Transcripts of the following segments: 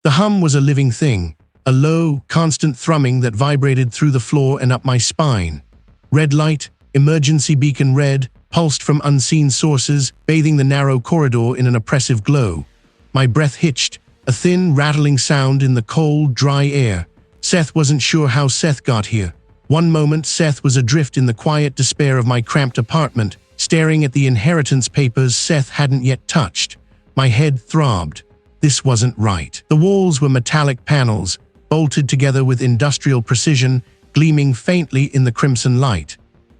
The hum was a living thing, a low, constant thrumming that vibrated through the floor and up my spine. Red light, emergency beacon red, pulsed from unseen sources, bathing the narrow corridor in an oppressive glow. My breath hitched, a thin, rattling sound in the cold, dry air. Seth wasn't sure how Seth got here. One moment, Seth was adrift in the quiet despair of my cramped apartment, staring at the inheritance papers Seth hadn't yet touched. My head throbbed. This wasn't right. The walls were metallic panels, bolted together with industrial precision, gleaming faintly in the crimson light.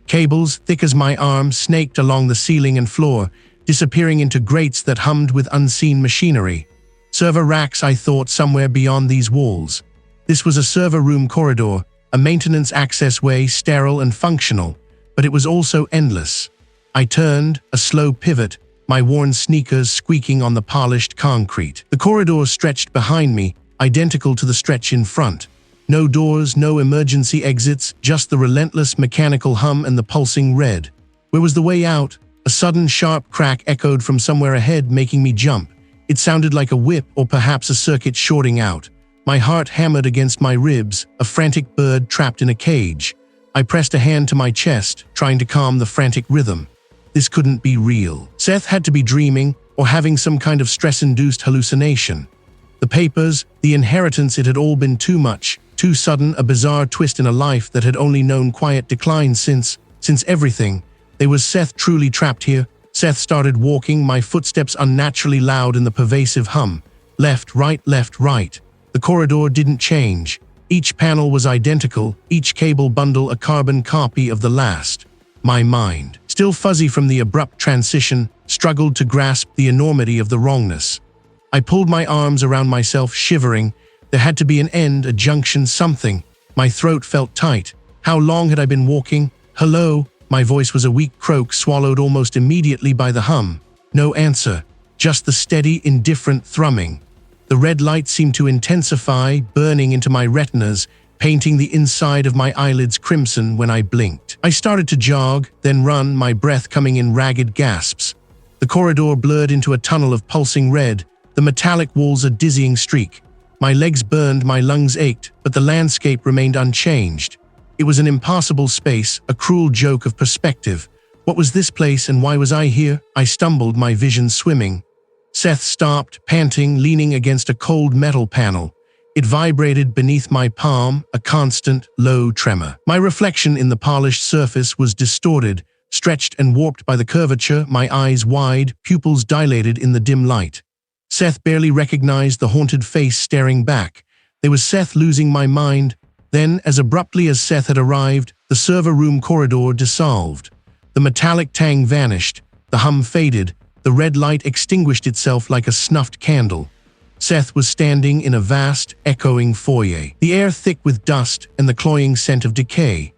Cables, thick as my arm, snaked along the ceiling and floor, disappearing into grates that hummed with unseen machinery. Server racks, I thought, somewhere beyond these walls. This was a server room corridor, a maintenance access way, sterile and functional, but it was also endless. I turned, a slow pivot, my worn sneakers squeaking on the polished concrete. The corridor stretched behind me, identical to the stretch in front. No doors, no emergency exits, just the relentless mechanical hum and the pulsing red. Where was the way out? A sudden sharp crack echoed from somewhere ahead, making me jump. It sounded like a whip or perhaps a circuit shorting out. My heart hammered against my ribs, a frantic bird trapped in a cage. I pressed a hand to my chest, trying to calm the frantic rhythm. This couldn't be real. Seth had to be dreaming or having some kind of stress-induced hallucination. The papers, the inheritance, it had all been too much, too sudden, a bizarre twist in a life that had only known quiet decline since everything. Was Seth truly trapped here? Seth started walking, my footsteps unnaturally loud in the pervasive hum. Left, right, left, right. The corridor didn't change. Each panel was identical, each cable bundle a carbon copy of the last. My mind, still fuzzy from the abrupt transition, struggled to grasp the enormity of the wrongness. I pulled my arms around myself, shivering. There had to be an end, a junction, something. My throat felt tight. How long had I been walking? Hello? My voice was a weak croak, swallowed almost immediately by the hum. No answer, just the steady, indifferent thrumming. The red light seemed to intensify, burning into my retinas, painting the inside of my eyelids crimson when I blinked. I started to jog, then run, my breath coming in ragged gasps. The corridor blurred into a tunnel of pulsing red, the metallic walls a dizzying streak. My legs burned, my lungs ached, but the landscape remained unchanged. It was an impassable space, a cruel joke of perspective. What was this place and why was I here? I stumbled, my vision swimming. Seth stopped, panting, leaning against a cold metal panel. It vibrated beneath my palm, a constant, low tremor. My reflection in the polished surface was distorted, stretched and warped by the curvature, my eyes wide, pupils dilated in the dim light. Seth barely recognized the haunted face staring back. There was Seth losing my mind. Then, as abruptly as Seth had arrived, the server room corridor dissolved. The metallic tang vanished, the hum faded, the red light extinguished itself like a snuffed candle. Seth was standing in a vast, echoing foyer, the air thick with dust and the cloying scent of decay.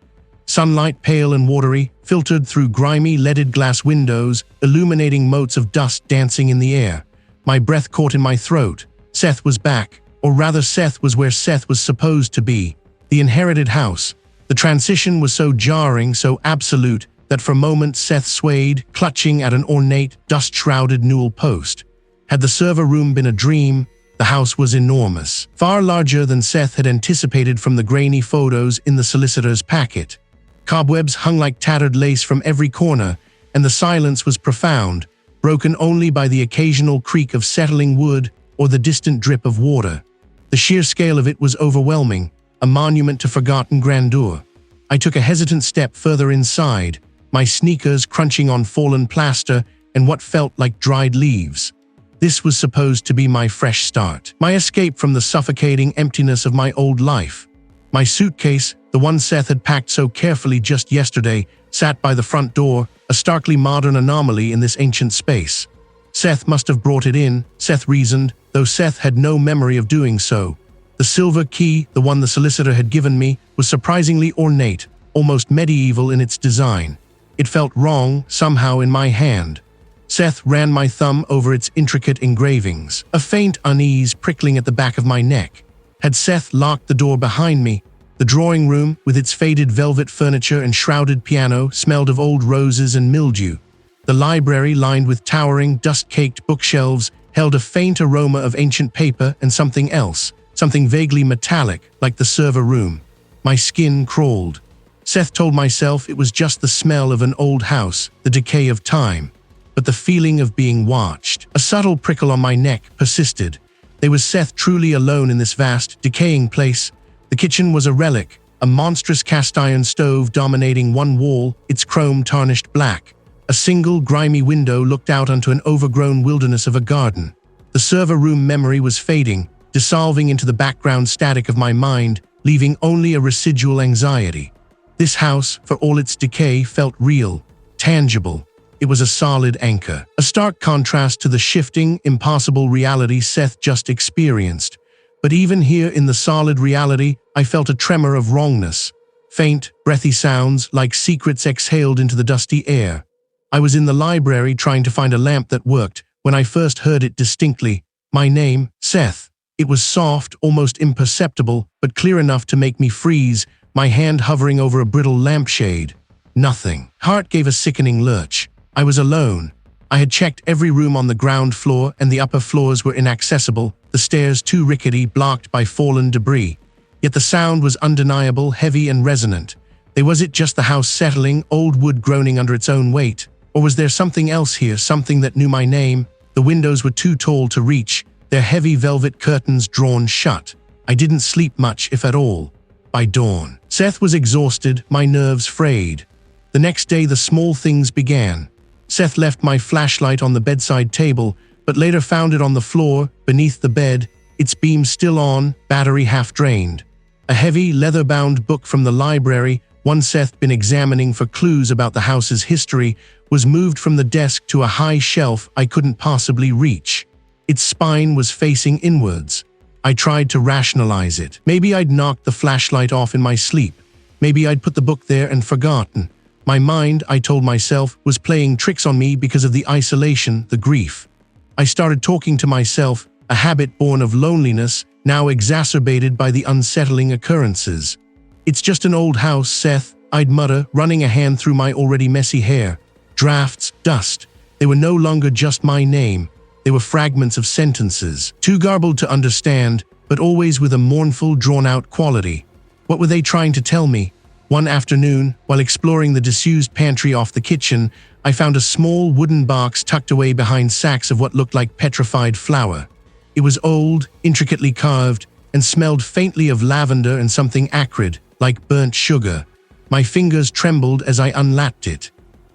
Sunlight, pale and watery, filtered through grimy, leaded glass windows, illuminating motes of dust dancing in the air. My breath caught in my throat. Seth was back, or rather Seth was where Seth was supposed to be. The inherited house. The transition was so jarring, so absolute, that for moments Seth swayed, clutching at an ornate, dust-shrouded newel post. Had the server room been a dream, the house was enormous, far larger than Seth had anticipated from the grainy photos in the solicitor's packet. Cobwebs hung like tattered lace from every corner, and the silence was profound, broken only by the occasional creak of settling wood or the distant drip of water. The sheer scale of it was overwhelming, a monument to forgotten grandeur. I took a hesitant step further inside, my sneakers crunching on fallen plaster and what felt like dried leaves. This was supposed to be my fresh start, my escape from the suffocating emptiness of my old life. My suitcase, the one Seth had packed so carefully just yesterday, sat by the front door, a starkly modern anomaly in this ancient space. Seth must have brought it in, Seth reasoned, though Seth had no memory of doing so. The silver key, the one the solicitor had given me, was surprisingly ornate, almost medieval in its design. It felt wrong, somehow, in my hand. Seth ran my thumb over its intricate engravings, a faint unease prickling at the back of my neck. Had Seth locked the door behind me? The drawing room, with its faded velvet furniture and shrouded piano, smelled of old roses and mildew. The library, lined with towering, dust-caked bookshelves, held a faint aroma of ancient paper and something else, something vaguely metallic, like the server room. My skin crawled. Seth told myself it was just the smell of an old house, the decay of time. But the feeling of being watched, a subtle prickle on my neck, persisted. Was Seth truly alone in this vast, decaying place? The kitchen was a relic, a monstrous cast-iron stove dominating one wall, its chrome tarnished black. A single, grimy window looked out onto an overgrown wilderness of a garden. The server room memory was fading, dissolving into the background static of my mind, leaving only a residual anxiety. This house, for all its decay, felt real, tangible. It was a solid anchor, a stark contrast to the shifting, impossible reality Seth just experienced. But even here in the solid reality, I felt a tremor of wrongness. Faint, breathy sounds, like secrets exhaled into the dusty air. I was in the library trying to find a lamp that worked when I first heard it distinctly. My name, Seth. It was soft, almost imperceptible, but clear enough to make me freeze, my hand hovering over a brittle lampshade. Nothing. Heart gave a sickening lurch. I was alone. I had checked every room on the ground floor, and the upper floors were inaccessible, the stairs too rickety, blocked by fallen debris. Yet the sound was undeniable, heavy and resonant. Was it just the house settling, old wood groaning under its own weight? Or was there something else here, something that knew my name? The windows were too tall to reach, their heavy velvet curtains drawn shut. I didn't sleep much, if at all. By dawn, Seth was exhausted, my nerves frayed. The next day the small things began. Seth left my flashlight on the bedside table, but later found it on the floor, beneath the bed, its beam still on, battery half drained. A heavy, leather-bound book from the library, one Seth been examining for clues about the house's history, was moved from the desk to a high shelf I couldn't possibly reach. Its spine was facing inwards. I tried to rationalize it. Maybe I'd knocked the flashlight off in my sleep. Maybe I'd put the book there and forgotten. My mind, I told myself, was playing tricks on me because of the isolation, the grief. I started talking to myself, a habit born of loneliness, now exacerbated by the unsettling occurrences. "It's just an old house, Seth," I'd mutter, running a hand through my already messy hair. Drafts, dust. They were no longer just my name. They were fragments of sentences, too garbled to understand, but always with a mournful, drawn-out quality. What were they trying to tell me? One afternoon, while exploring the disused pantry off the kitchen, I found a small wooden box tucked away behind sacks of what looked like petrified flour. It was old, intricately carved, and smelled faintly of lavender and something acrid, like burnt sugar. My fingers trembled as I unlapped it.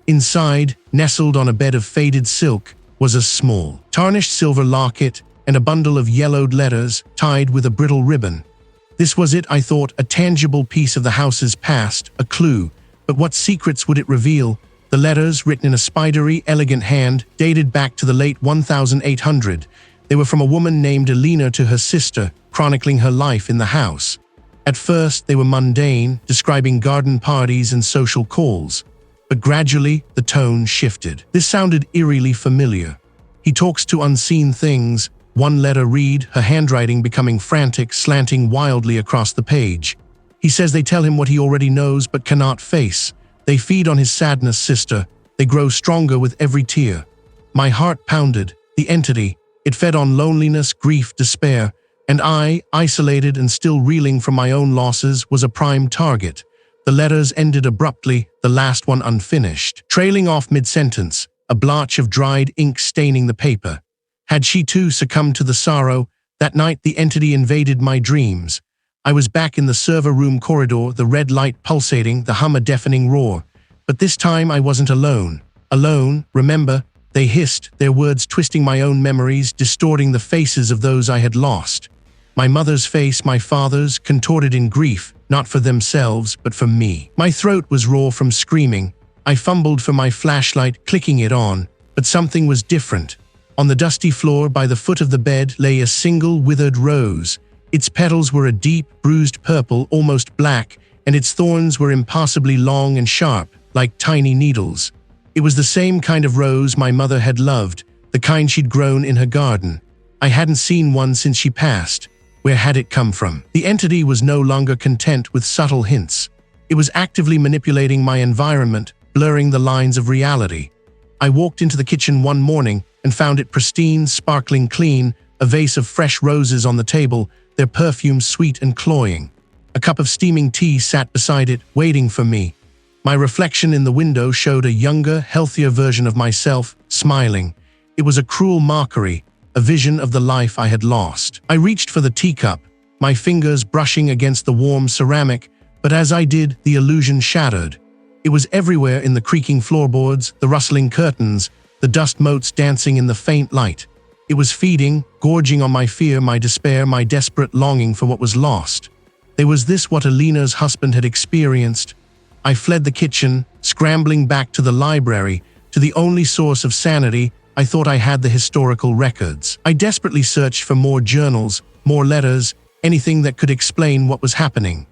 Inside, nestled on a bed of faded silk, was a small, tarnished silver locket and a bundle of yellowed letters tied with a brittle ribbon. This was it, I thought, a tangible piece of the house's past, a clue. But what secrets would it reveal? The letters, written in a spidery, elegant hand, dated back to the late 1800. They were from a woman named Elena to her sister, chronicling her life in the house. At first, they were mundane, describing garden parties and social calls. But gradually, the tone shifted. This sounded eerily familiar. "He talks to unseen things," one letter read, her handwriting becoming frantic, slanting wildly across the page. "He says they tell him what he already knows but cannot face. They feed on his sadness, sister. They grow stronger with every tear." My heart pounded. The entity, it fed on loneliness, grief, despair, and I, isolated and still reeling from my own losses, was a prime target. The letters ended abruptly, the last one unfinished, trailing off mid-sentence, a blotch of dried ink staining the paper. Had she too succumbed to the sorrow? That night the entity invaded my dreams. I was back in the server room corridor, the red light pulsating, the hum a deafening roar. But this time I wasn't alone. Alone, remember? They hissed, their words twisting my own memories, distorting the faces of those I had lost. My mother's face, my father's, contorted in grief, not for themselves, but for me. My throat was raw from screaming. I fumbled for my flashlight, clicking it on, but something was different. On the dusty floor by the foot of the bed lay a single withered rose. Its petals were a deep, bruised purple, almost black, and its thorns were impossibly long and sharp, like tiny needles. It was the same kind of rose my mother had loved, the kind she'd grown in her garden. I hadn't seen one since she passed. Where had it come from? The entity was no longer content with subtle hints. It was actively manipulating my environment, blurring the lines of reality. I walked into the kitchen one morning, and found it pristine, sparkling clean, a vase of fresh roses on the table, their perfume sweet and cloying. A cup of steaming tea sat beside it, waiting for me. My reflection in the window showed a younger, healthier version of myself, smiling. It was a cruel mockery, a vision of the life I had lost. I reached for the teacup, my fingers brushing against the warm ceramic, but as I did, the illusion shattered. It was everywhere, in the creaking floorboards, the rustling curtains, the dust motes dancing in the faint light. It was feeding, gorging on my fear, my despair, my desperate longing for what was lost. Was this what Alina's husband had experienced? I fled the kitchen, scrambling back to the library, to the only source of sanity I thought I had, the historical records. I desperately searched for more journals, more letters, anything that could explain what was happening.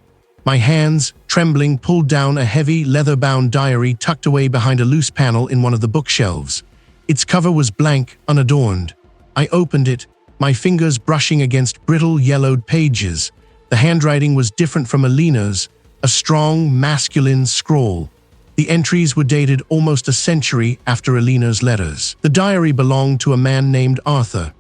My hands, trembling, pulled down a heavy, leather-bound diary tucked away behind a loose panel in one of the bookshelves. Its cover was blank, unadorned. I opened it, my fingers brushing against brittle, yellowed pages. The handwriting was different from Alina's, a strong, masculine scrawl. The entries were dated almost a century after Alina's letters. The diary belonged to a man named Arthur.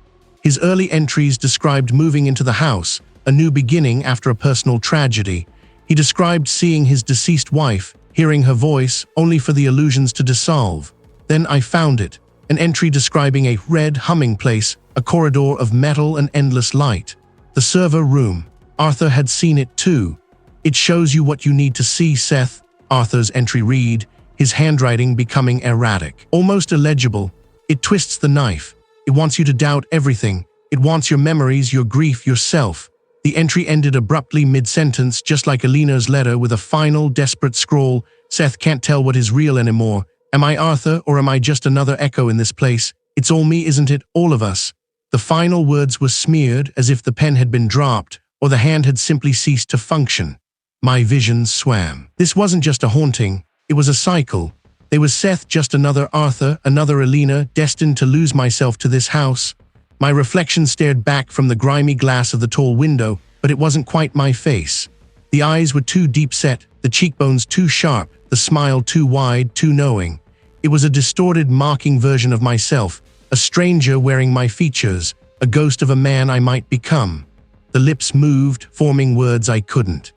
His early entries described moving into the house, a new beginning after a personal tragedy. He described seeing his deceased wife, hearing her voice, only for the illusions to dissolve. Then I found it, an entry describing a red, humming place, a corridor of metal and endless light. The server room. Arthur had seen it too. It shows you what you need to see, Seth, Arthur's entry read, his handwriting becoming erratic, almost illegible. It twists the knife. It wants you to doubt everything. It wants your memories, your grief, yourself. The entry ended abruptly mid-sentence, just like Alina's letter, with a final, desperate scrawl. Seth can't tell what is real anymore. Am I Arthur, or am I just another echo in this place? It's all me, isn't it? All of us. The final words were smeared, as if the pen had been dropped, or the hand had simply ceased to function. My visions swam. This wasn't just a haunting, it was a cycle. There was Seth, just another Arthur, another Alina, destined to lose myself to this house. My reflection stared back from the grimy glass of the tall window, but it wasn't quite my face. The eyes were too deep-set, the cheekbones too sharp, the smile too wide, too knowing. It was a distorted, mocking version of myself, a stranger wearing my features, a ghost of a man I might become. The lips moved, forming words I couldn't.